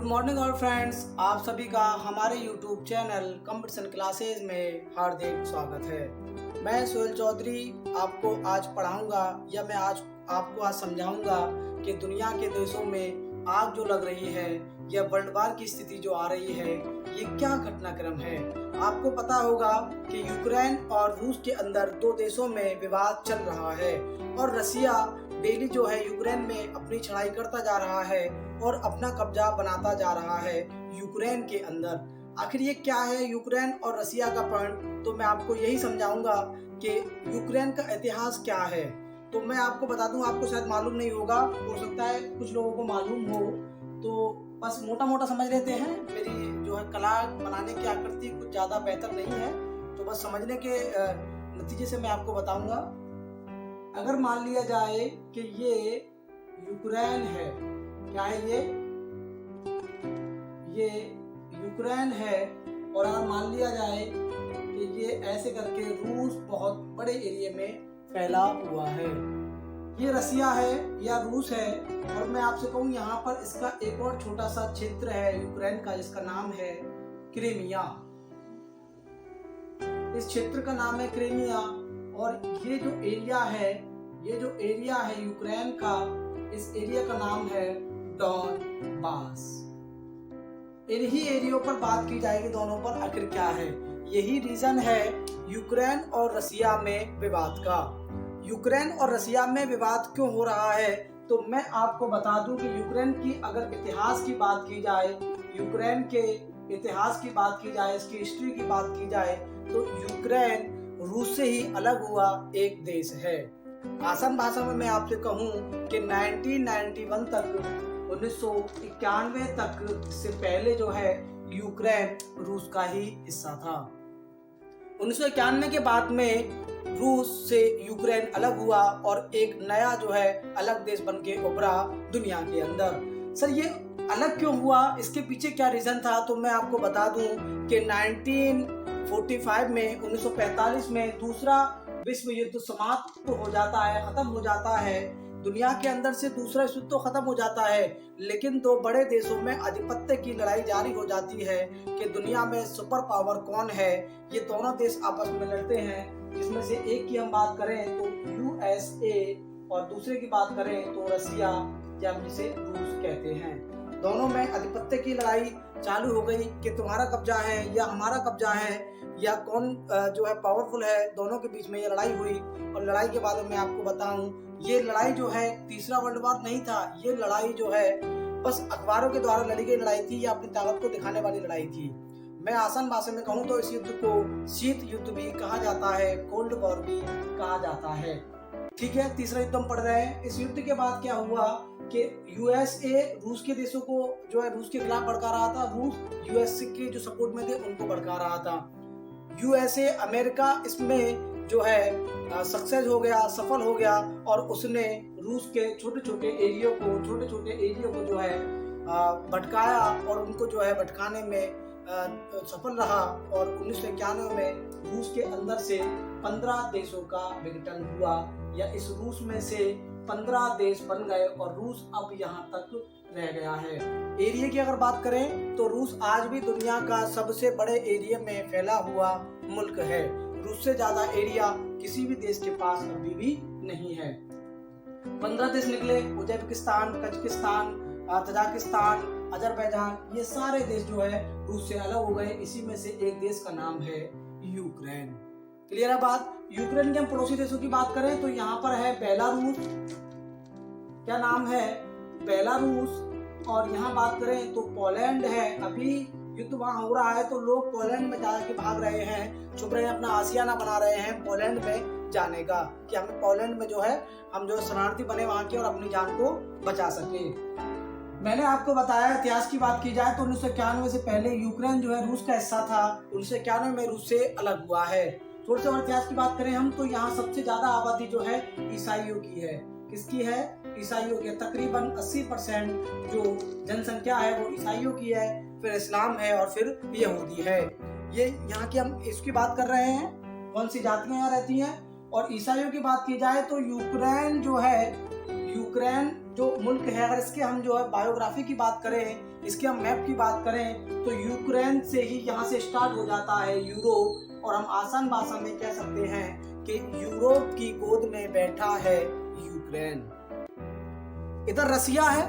Good morning और friends, आप सभी का हमारे यूट्यूब चैनल कंपटीशन क्लासेज में हार्दिक स्वागत है। मैं सोहेल चौधरी आपको आज पढ़ाऊंगा या मैं आज आपको आज समझाऊंगा कि दुनिया के देशों में आग जो लग रही है या वर्ल्ड वार की स्थिति जो आ रही है, ये क्या घटनाक्रम है। आपको पता होगा कि यूक्रेन और रूस के अंदर दो देशों में विवाद चल रहा है और रसिया डेली जो है यूक्रेन में अपनी चढ़ाई करता जा रहा है और अपना कब्जा बनाता जा रहा है यूक्रेन के अंदर। आखिर ये क्या है यूक्रेन और रसिया का पॉइंट, तो मैं आपको यही समझाऊंगा कि यूक्रेन का इतिहास क्या है। तो मैं आपको बता दूं, आपको शायद मालूम नहीं होगा, हो सकता है कुछ लोगों को मालूम हो, तो बस मोटा मोटा समझ लेते हैं। मेरी जो है कला बनाने की आकृति कुछ ज़्यादा बेहतर नहीं है, तो बस समझने के नतीजे से मैं आपको बताऊंगा। अगर मान लिया जाए कि ये यूक्रेन है, क्या है ये यूक्रेन है, और अगर मान लिया जाए कि ये ऐसे करके रूस बहुत बड़े एरिया में फैला हुआ है, ये रसिया है या रूस है, और मैं आपसे कहूँ यहाँ पर इसका एक और छोटा सा क्षेत्र है यूक्रेन का, जिसका नाम है क्रीमिया। इस क्षेत्र का नाम है क्रीमिया, और ये जो एरिया है यूक्रेन का, इस एरिया का नाम है डॉनबास। इन्हीं एरियो पर बात की जाएगी दोनों पर, आखिर क्या है। यही रीजन है यूक्रेन और रसिया में विवाद का। यूक्रेन और रसिया में विवाद क्यों हो रहा है, तो मैं आपको बता दूं कि यूक्रेन की अगर इतिहास की बात की जाए, यूक्रेन के इतिहास की बात की जाए, इसकी हिस्ट्री की बात की जाए, तो यूक्रेन रूस से ही अलग हुआ एक देश है। आसान भाषा में मैं आपसे कहूं कि 1991 तक, 1991 तक से पहले जो है यूक्रेन रूस का ही हिस्सा था। 1991 के बाद में रूस से यूक्रेन अलग हुआ और एक नया जो है अलग देश बन के उभरा दुनिया के अंदर। सर ये अलग क्यों हुआ, इसके पीछे क्या रीजन था, तो मैं आपको बता दूं कि 1945 में 1945 में दूसरा विश्व युद्ध समाप्त हो जाता है, खत्म हो जाता है। दुनिया के अंदर से दूसरा विश्व युद्ध तो खत्म हो जाता है, लेकिन दो बड़े देशों में आधिपत्य की लड़ाई जारी हो जाती है कि दुनिया में सुपर पावर कौन है। ये दोनों देश आपस में लड़ते हैं, जिसमें से एक की हम बात करें तो यूएसए और दूसरे की बात करें तो रसिया, या जिसे रूस कहते हैं। दोनों में आधिपत्य की लड़ाई चालू हो गई कि तुम्हारा कब्जा है या हमारा कब्जा है, या कौन जो है पावरफुल है। दोनों के बीच में ये लड़ाई हुई, और लड़ाई के बाद मैं आपको बताऊं, ये लड़ाई जो है तीसरा वर्ल्ड वार नहीं था। ये लड़ाई जो है बस अखबारों के द्वारा लड़ी गई लड़ाई थी, या अपनी ताकत को दिखाने वाली लड़ाई थी। मैं आसान भाषा में कहूं तो इस युद्ध को शीत युद्ध भी कहा जाता है, कोल्ड वॉर भी कहा जाता है। ठीक है, तीसरा युद्ध हम पढ़ रहे हैं। इस युद्ध के बाद क्या हुआ कि यूएसए रूस के देशों को जो है रूस के खिलाफ भड़का रहा था, रूस यूएसए के जो सपोर्ट में थे उनको भड़का रहा था। यूएसए अमेरिका इसमें जो है सक्सेस हो गया, सफल हो गया, और उसने रूस के छोटे छोटे एरियो को जो है भटकाया, और उनको जो है भटकाने में सफल रहा। और 1991 में रूस के अंदर से 15 देशों का विघटन हुआ, या इस रूस में से 15 देश बन गए, और रूस अब यहाँ तक रह गया है। एरिया की अगर बात करें तो रूस आज भी दुनिया का सबसे बड़े एरिया में फैला हुआ मुल्क है। रूस से ज्यादा एरिया किसी भी देश के पास अभी भी नहीं है। 15 देश निकले, उज्बेकिस्तान, कजाकिस्तान, तजाकिस्तान, अजरबैजान, ये सारे देश जो है रूस से अलग हो गए। इसी में से एक देश का नाम है यूक्रेन। क्लियर है बात। यूक्रेन के हम पड़ोसी देशों की बात करें तो यहाँ पर है बेलारूस, क्या नाम है, बेलारूस। और यहाँ बात करें तो पोलैंड है। अभी युद्ध वहाँ हो रहा है तो लोग पोलैंड में जाके भाग रहे हैं, छुप रहे हैं, अपना आशियाना बना रहे हैं पोलैंड में जाने का, कि हमें पोलैंड में जो है हम जो शरणार्थी बने वहाँ के और अपनी जान को बचा सके। मैंने आपको बताया इतिहास की बात की जाए तो 1991 से पहले यूक्रेन जो है रूस का हिस्सा था। 1991 में रूस से अलग हुआ है। थोड़े से और इतिहास की बात करें हम तो यहाँ सबसे ज्यादा आबादी जो है ईसाइयों की है। किसकी है? ईसाइयों की। तकरीबन 80% जो जनसंख्या है वो ईसाइयों की है, फिर इस्लाम है और फिर यहूदी है। ये यहाँ की हम इसकी बात कर रहे हैं, कौन सी जातियां यहाँ रहती हैं। और ईसाइयों की बात की जाए तो यूक्रेन जो है यूक्रेन जो मुल्क है, अगर इसके हम जो है बायोग्राफी की बात करें, इसके हम मैप की बात करें, तो यूक्रेन से ही यहाँ से स्टार्ट हो जाता है यूरोप, और हम आसान भाषा में कह सकते हैं कि यूरोप की गोद में बैठा है यूक्रेन। इधर रसिया है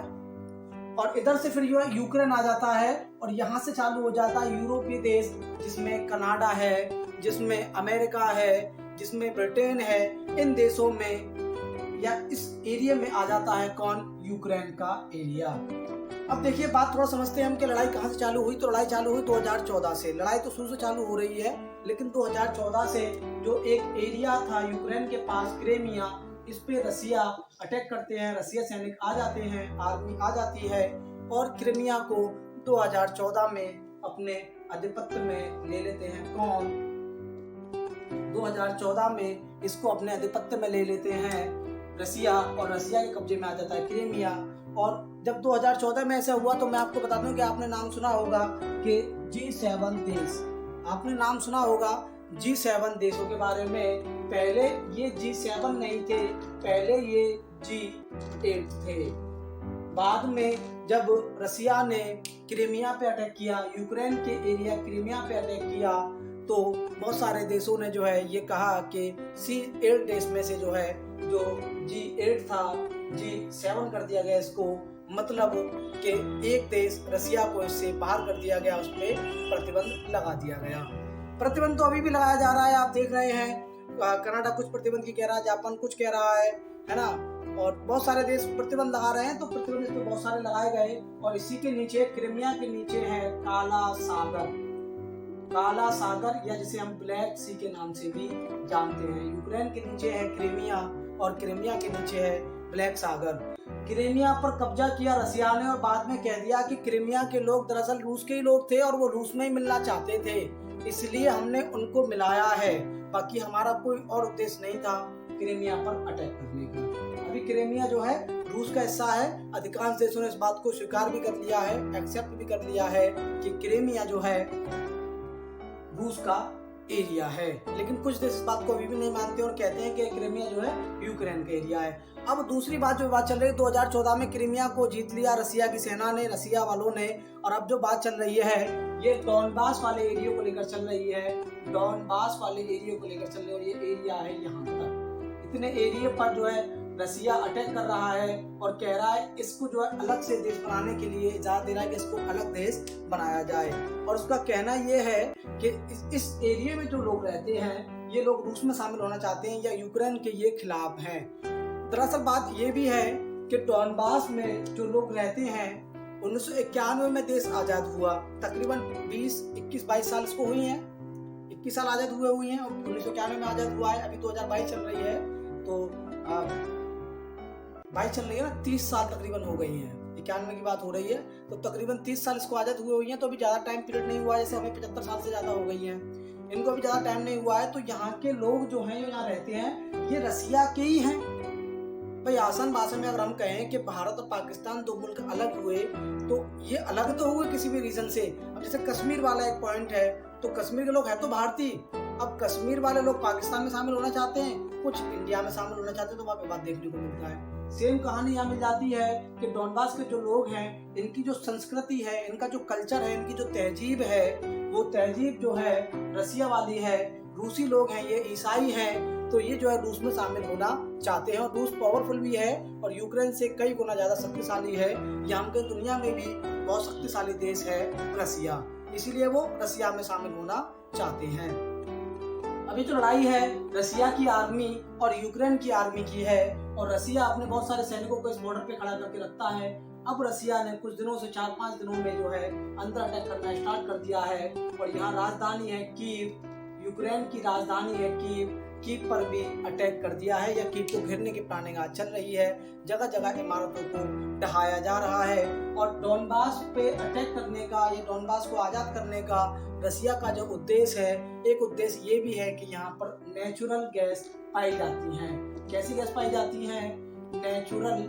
और इधर से फिर जो है यूक्रेन आ जाता है, और यहाँ से चालू हो जाता है यूरोपीय देश, जिसमें कनाडा है, जिसमें अमेरिका है, जिसमें ब्रिटेन है। इन देशों में या इस एरिया में आ जाता है कौन? यूक्रेन का एरिया। अब देखिए बात थोड़ा समझते हैं हम कि लड़ाई कहाँ से चालू हुई। तो लड़ाई चालू हुई 2014 से। लड़ाई तो शुरू से चालू हो रही है, लेकिन 2014 से जो एक एरिया था यूक्रेन के पास, क्रेमिया, इस पे रसिया अटैक करते हैं। रसिया सैनिक आ जाते हैं, आर्मी आ जाती है, और क्रेमिया को 2014 में अपने आधिपत्य में ले लेते हैं। कौन? 2014 में इसको अपने आधिपत्य में ले लेते हैं रसिया, और रसिया के कब्जे में आ जाता है क्रीमिया। और जब 2014 में ऐसा हुआ तो मैं आपको बता दूं कि आपने नाम सुना होगा कि G7 देश, आपने नाम सुना होगा G7 देशों के बारे में। पहले ये G7 नहीं थे, पहले ये G8 थे। बाद में जब रसिया ने क्रीमिया पे अटैक किया, यूक्रेन के एरिया क्रीमिया पे अटैक किया, तो बहुत सारे देशों ने जो है ये कहा कि C8 देश में से जो है जो G8 था G7 कर दिया गया इसको, मतलब कि एक देश रसिया को इससे बाहर कर दिया गया, उस पर प्रतिबंध लगा दिया गया। प्रतिबंध तो अभी भी लगाया जा रहा है, आप देख रहे हैं। कनाडा कुछ प्रतिबंध की कह रहा है, जापान कुछ कह रहा है ना, और बहुत सारे देश प्रतिबंध लगा रहे हैं। तो प्रतिबंध इस पे बहुत सारे लगाए गए, और इसी के नीचे क्रीमिया के नीचे है काला सागर। काला सागर, या जिसे हम ब्लैक सी के नाम से भी जानते हैं। यूक्रेन के नीचे है क्रीमिया, और क्रीमिया के नीचे है ब्लैक सागर। क्रीमिया पर कब्जा किया रसिया ने, और बाद में कह दिया कि क्रीमिया के लोग दरअसल रूस के ही लोग थे, और वो रूस में ही मिलना चाहते थे, इसलिए हमने उनको मिलाया है। बाकी हमारा कोई और उद्देश्य नहीं था क्रीमिया पर अटैक करने का। अभी क्रीमिया जो है रूस का हिस्सा है। अधिकांश देशों ने इस बात को स्वीकार भी कर लिया है, एक्सेप्ट भी कर लिया है कि क्रीमिया जो है रूस का एरिया है। लेकिन कुछ देश इस बात को अभी भी नहीं मानते और कहते हैं कि क्रीमिया जो है यूक्रेन का एरिया है। अब दूसरी बात जो बात चल रही है, 2014 में क्रीमिया को जीत लिया रसिया की सेना ने, रसिया वालों ने, और अब जो बात चल रही है ये डॉनबास वाले एरिया को लेकर चल रही है। डॉनबास वाले एरिया को लेकर चल रही है, और ये एरिया है यहाँ तक। इतने एरिया पर जो है रसिया अटैक कर रहा है, और कह रहा है इसको जो है अलग से देश बनाने के लिए इजाजत दे रहा है कि इसको अलग देश बनाया जाए। और उसका कहना ये है कि इस एरिया में जो लोग रहते हैं ये लोग रूस में शामिल होना चाहते हैं या यूक्रेन के ये खिलाफ हैं। दरअसल बात ये भी है कि डॉनबास में जो लोग रहते हैं, 1991 में देश आजाद हुआ, तकरीबन 21-22 साल इसको हुई हैं, 21 साल आजाद हुए हैं, और 1991 में आजाद हुआ है। अभी 2022 चल रही है, तो 22 चल रही है ना, 30 साल तकरीबन हो गई हैं। 91 की बात हो रही है, तो तकरीबन 30 साल इसको आजाद हुई हैं। तो अभी ज्यादा टाइम पीरियड नहीं हुआ, जैसे हमें 75 साल से ज्यादा हो गई हैं, इनको अभी ज्यादा टाइम नहीं हुआ है। तो यहाँ के लोग जो हैं, यहाँ रहते हैं, ये रसिया के ही हैं। भाई आसान भाषा में अगर हम कहें कि भारत और पाकिस्तान दो मुल्क अलग हुए, तो ये अलग तो हुए किसी भी रीजन से। अब जैसे कश्मीर वाला एक पॉइंट है, तो कश्मीर के लोग हैं तो भारतीय, अब कश्मीर वाले लोग पाकिस्तान में शामिल होना चाहते हैं, कुछ इंडिया में शामिल होना चाहते हैं, तो वहाँ पे बात देखने को मिलता है। सेम कहानी यहाँ मिल जाती है कि डॉनबास के जो लोग हैं, इनकी जो संस्कृति है, इनका जो कल्चर है, इनकी जो तहजीब है, वो तहजीब जो है रसिया वाली है। रूसी लोग हैं, ये ईसाई हैं, तो ये जो है रूस में शामिल होना चाहते हैं। और रूस पावरफुल भी है और यूक्रेन से कई गुना ज्यादा शक्तिशाली है। यहाँ के दुनिया में भी बहुत शक्तिशाली देश है रसिया, इसीलिए वो रसिया में शामिल होना चाहते हैं। अभी जो लड़ाई है रसिया की आर्मी और यूक्रेन की आर्मी की है, और रसिया अपने बहुत सारे सैनिकों को इस बॉर्डर पे खड़ा करके रखता है। अब रसिया ने कुछ दिनों से 4-5 दिनों में जो है अंदर अटैक करना स्टार्ट कर दिया है, और यहाँ राजधानी है कीव, यूक्रेन की राजधानी है कीव पर भी अटैक कर दिया है, या कीव को घेरने की प्लानिंग आज चल रही है। जगह जगह इमारतों को ढहाया जा रहा है, और डॉनबास पे अटैक करने का, या डॉनबास को आजाद करने का रसिया का जो उद्देश्य है, एक उद्देश्य ये भी है कि यहाँ पर नेचुरल गैस पाई जाती है। कैसी गैस पाई जाती है? नेचुरल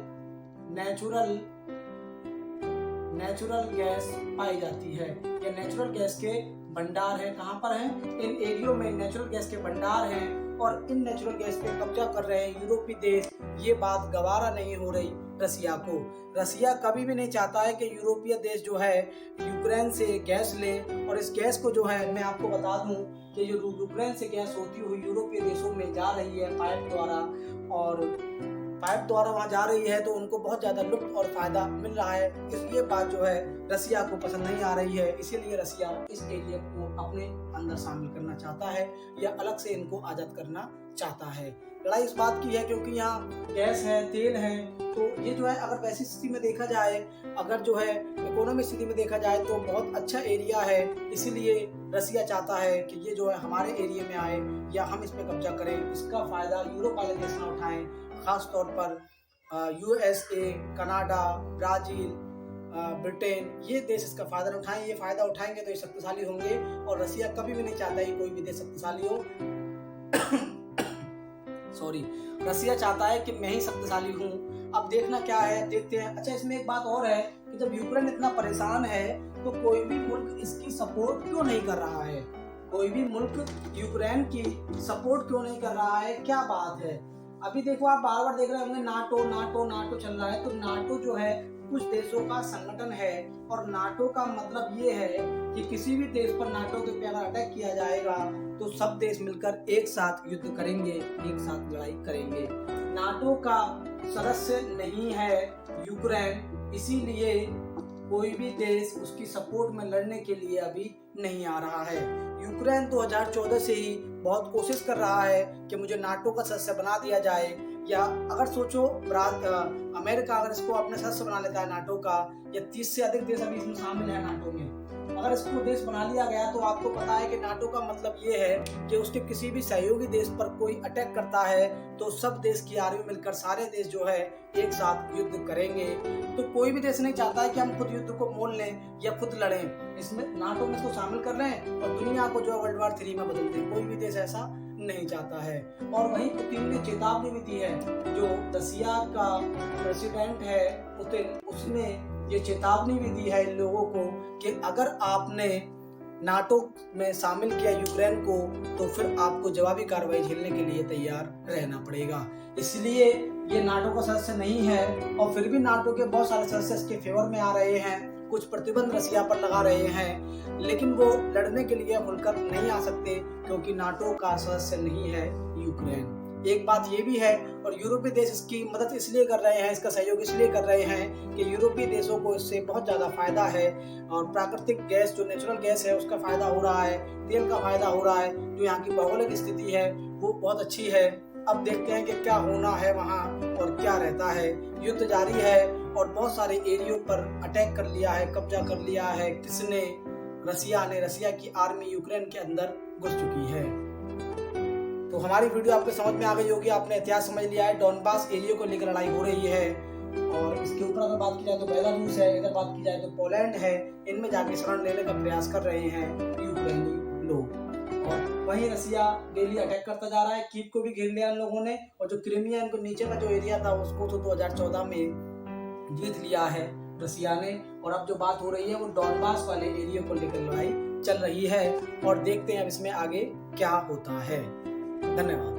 गैस पाई जाती है। ये नेचुरल गैस के भंडार है, कहाँ पर है? इन एरियो में नेचुरल गैस के भंडार हैं, और इन नेचुरल गैस पे कब्जा कर रहे हैं यूरोपीय देश। ये बात गवारा नहीं हो रही रसिया को। रसिया कभी भी नहीं चाहता है कि यूरोपीय देश जो है यूक्रेन से गैस ले, और इस गैस को जो है मैं आपको बता दूं कि जो यूक्रेन से गैस होती हुई यूरोपीय देशों में जा रही है पाइप द्वारा, और पाइप द्वारा वहां जा रही है तो उनको बहुत ज़्यादा लुफ्त और फायदा मिल रहा है। ये बात जो है रसिया को पसंद नहीं आ रही है, इसीलिए रसिया इस एरिया को अपने अंदर शामिल करना चाहता है या अलग से इनको आज़ाद करना चाहता है। लड़ाई इस बात की है क्योंकि यहाँ गैस है, तेल है, तो ये जो है अगर वैसी स्थिति में देखा जाए, अगर जो है इकोनॉमिक स्थिति में देखा जाए तो बहुत अच्छा एरिया है। इसीलिए रसिया चाहता है कि ये जो है हमारे एरिया में आए या हम इस पर कब्जा करें। इसका फायदा यूरोप वाले देश ना उठाएं, खास तौर पर USA, कनाडा, ब्राजील, ब्रिटेन, ये देश इसका फायदा उठाएं। ये फायदा उठाएंगे तो ये शक्तिशाली होंगे, और रसिया कभी भी नहीं चाहता है कोई भी देश शक्तिशाली हो। सॉरी, रसिया चाहता है कि मैं ही शक्तिशाली हूँ। अब देखना क्या है, देखते हैं। अच्छा, इसमें एक बात और है कि जब यूक्रेन इतना परेशान है तो कोई भी मुल्क इसकी सपोर्ट क्यों नहीं कर रहा है? कोई भी मुल्क यूक्रेन की सपोर्ट क्यों नहीं कर रहा है? क्या बात है? अभी देखो, आप बार बार देख रहे होंगे नाटो नाटो नाटो चल रहा है। तो नाटो जो है कुछ देशों का संगठन है, और नाटो का मतलब ये है कि किसी भी देश पर नाटो के पे अगर अटैक किया जाएगा तो सब देश मिलकर एक साथ युद्ध करेंगे, एक साथ लड़ाई करेंगे। नाटो का सदस्य नहीं है यूक्रेन, इसीलिए कोई भी देश उसकी सपोर्ट में लड़ने के लिए अभी नहीं आ रहा है। यूक्रेन 2014 से ही बहुत कोशिश कर रहा है कि मुझे नाटो का सदस्य बना दिया जाए, या अगर सोचो अमेरिका अगर इसको अपने सदस्य बना लेता है नाटो का, या 30 से अधिक देश अभी इसमें शामिल है नाटो में, अगर इसको देश बना लिया गया तो आपको पता है कि नाटो का मतलब ये है कि उसके किसी भी सहयोगी देश पर कोई अटैक करता है तो सब देश की आर्मी मिलकर सारे देश जो है एक साथ युद्ध करेंगे। तो कोई भी देश नहीं चाहता है कि हम खुद युद्ध को मोल लें या खुद लड़ें। इसमें नाटो में इसको शामिल कर रहे हैं और दुनिया को जो है वर्ल्ड वार 3 में बदल दें। कोई भी देश ऐसा नहीं चाहता है। और वहीं पुतिन ने चेतावनी भी दी है, जो रसिया का प्रेसिडेंट है पुतिन, उसने ये चेतावनी भी दी है इन लोगों को कि अगर आपने नाटो में शामिल किया यूक्रेन को तो फिर आपको जवाबी कार्रवाई झेलने के लिए तैयार रहना पड़ेगा। इसलिए ये नाटो का सदस्य नहीं है, और फिर भी नाटो के बहुत सारे सदस्य इसके फेवर में आ रहे हैं, कुछ प्रतिबंध रसिया पर लगा रहे हैं, लेकिन वो लड़ने के लिए खुलकर नहीं आ सकते क्योंकि नाटो का सदस्य नहीं है यूक्रेन। एक बात ये भी है, और यूरोपीय देश इसकी मदद इसलिए कर रहे हैं, इसका सहयोग इसलिए कर रहे हैं कि यूरोपीय देशों को इससे बहुत ज़्यादा फायदा है, और प्राकृतिक गैस जो नेचुरल गैस है उसका फायदा हो रहा है, तेल का फायदा हो रहा है। जो यहाँ की भौगोलिक स्थिति है वो बहुत अच्छी है। अब देखते हैं कि क्या होना है वहाँ और क्या रहता है। युद्ध जारी है और बहुत सारे एरियो पर अटैक कर लिया है, कब्जा कर लिया है। किसने? रसिया की आर्मी यूक्रेन के अंदर घुस चुकी है। तो हमारी वीडियो आपको समझ में आ गई होगी, आपने इतिहास समझ लिया है। डॉनबास एरिया को लेकर लड़ाई हो रही है, और इसके ऊपर अगर बात की जाए तो बेलारूस है, इधर बात की जाए तो पोलैंड है। इनमें जाके शरण लेने का प्रयास कर रहे हैं यूक्रेनी लोग, और वहीं रसिया डेली अटैक करता जा रहा है। कीव को भी घेर लिया इन लोगों ने, और जो क्रीमिया इनको नीचे का जो एरिया था उसको तो 2014 में जीत लिया है रसिया ने। और अब जो बात हो रही है वो डॉनबास वाले एरिया को लेकर लड़ाई चल रही है, और देखते हैं अब इसमें आगे क्या होता है। धन्यवाद।